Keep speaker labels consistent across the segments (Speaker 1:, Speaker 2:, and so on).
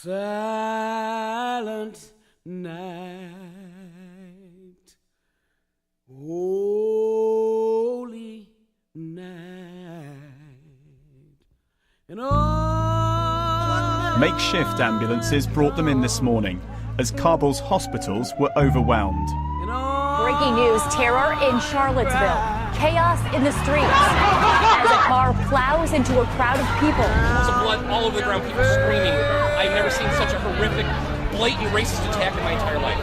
Speaker 1: silent night, holy night, and all
Speaker 2: makeshift ambulances brought them in this morning as Kabul's hospitals were overwhelmed.
Speaker 3: Breaking news, terror in Charlottesville. Chaos in the streets as a car plows into a crowd of people.
Speaker 4: Pools of blood all over the ground, people screaming. I've never seen such a horrific, blatant racist attack in my entire life.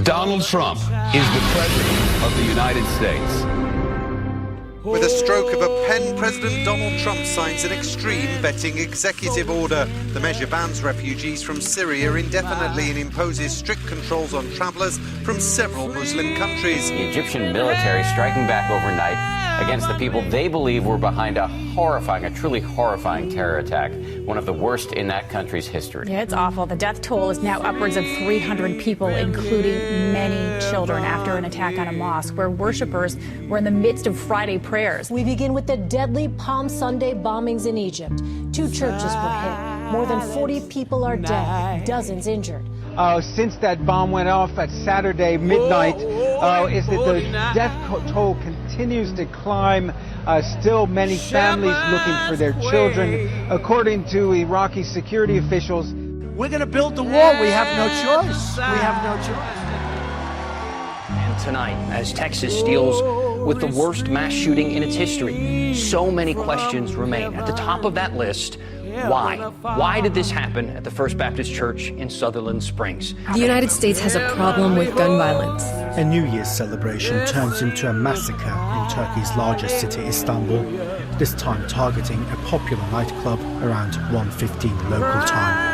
Speaker 5: Donald Trump is the President of the United States.
Speaker 6: With a stroke of a pen, President Donald Trump signs an extreme vetting executive order. The measure bans refugees from Syria indefinitely and imposes strict controls on travellers from several Muslim countries.
Speaker 7: The Egyptian military striking back overnight against the people they believe were behind a truly horrifying terror attack, one of the worst in that country's history.
Speaker 3: Yeah, it's awful. The death toll is now upwards of 300 people, including many children, after an attack on a mosque where worshippers were in the midst of Friday prayers.
Speaker 8: We begin with the deadly Palm Sunday bombings in Egypt. 2 churches were hit. More than 40 people are dead, dozens injured.
Speaker 9: Since that bomb went off at Saturday midnight, is that the death toll continues to climb. Still many families looking for their children. According to Iraqi security officials,
Speaker 1: we're going to build the wall. We have no choice. We have no choice.
Speaker 10: And tonight, as Texas deals with the worst mass shooting in its history, so many questions remain. At the top of that list, why? Why did this happen at the First Baptist Church in Sutherland Springs?
Speaker 11: The United States has a problem with gun violence.
Speaker 12: A New Year's celebration turns into a massacre in Turkey's largest city, Istanbul, this time targeting a popular nightclub around 1:15 local time.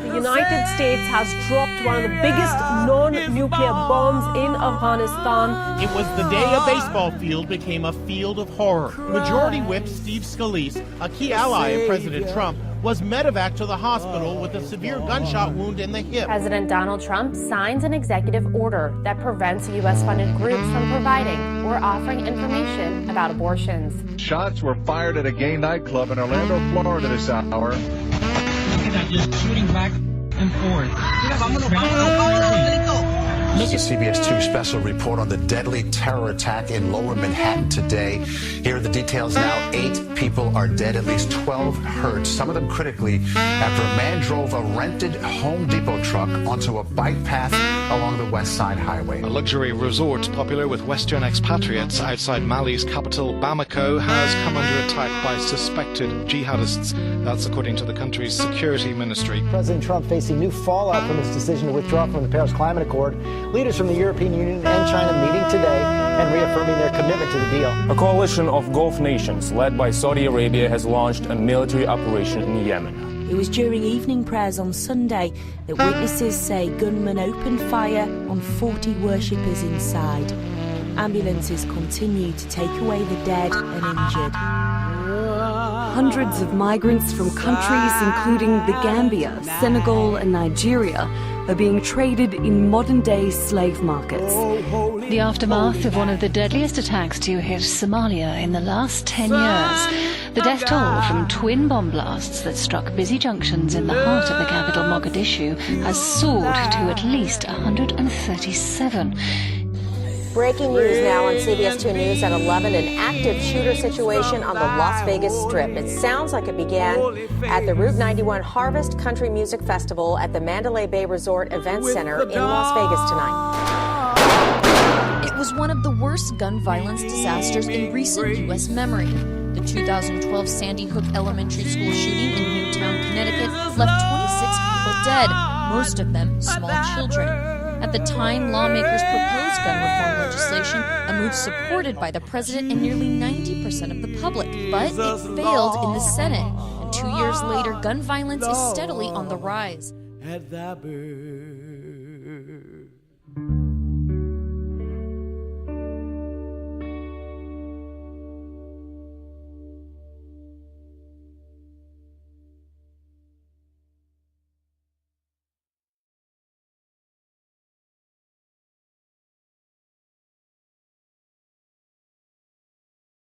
Speaker 8: The United States has dropped one of the biggest non-nuclear bombs in Afghanistan.
Speaker 13: It was the day a baseball field became a field of horror. Majority Whip Steve Scalise, a key ally of President Trump, was medevac to the hospital with a severe gunshot wound in the hip.
Speaker 3: President Donald Trump signs an executive order that prevents U.S.-funded groups from providing or offering information about abortions.
Speaker 14: Shots were fired at a gay nightclub in Orlando, Florida this hour.
Speaker 15: Look at that, just shooting back and forth.
Speaker 16: This is CBS 2 special report on the deadly terror attack in Lower Manhattan today. Here are the details now. 8 people are dead, at least 12 hurt, some of them critically, after a man drove a rented Home Depot truck onto a bike path along the West Side Highway.
Speaker 17: A luxury resort popular with Western expatriates outside Mali's capital, Bamako, has come under attack by suspected jihadists. That's according to the country's security ministry.
Speaker 18: President Trump facing new fallout from his decision to withdraw from the Paris Climate Accord. Leaders from the European Union and China meeting today and reaffirming their commitment to the deal.
Speaker 19: A coalition of Gulf nations led by Saudi Arabia has launched a military operation in Yemen.
Speaker 20: It was during evening prayers on Sunday that witnesses say gunmen opened fire on 40 worshippers inside. Ambulances continue to take away the dead and injured.
Speaker 11: Hundreds of migrants from countries including the Gambia, Senegal and Nigeria are being traded in modern-day slave markets.
Speaker 5: The aftermath of one of the deadliest attacks to hit Somalia in the last 10 years. The death toll from twin bomb blasts that struck busy junctions in the heart of the capital, Mogadishu, has soared to at least 137.
Speaker 3: Breaking news now on CBS 2 News at 11, an active shooter situation on the Las Vegas Strip. It sounds like it began at the Route 91 Harvest Country Music Festival at the Mandalay Bay Resort Event Center in Las Vegas tonight.
Speaker 11: It was one of the worst gun violence disasters in recent U.S. memory. The 2012 Sandy Hook Elementary School shooting in Newtown, Connecticut left 26 people dead, most of them small children. At the time, lawmakers proposed gun reform legislation, a move supported by the president and nearly 90% of the public. But it failed in the Senate. And 2 years later, gun violence is steadily on the rise.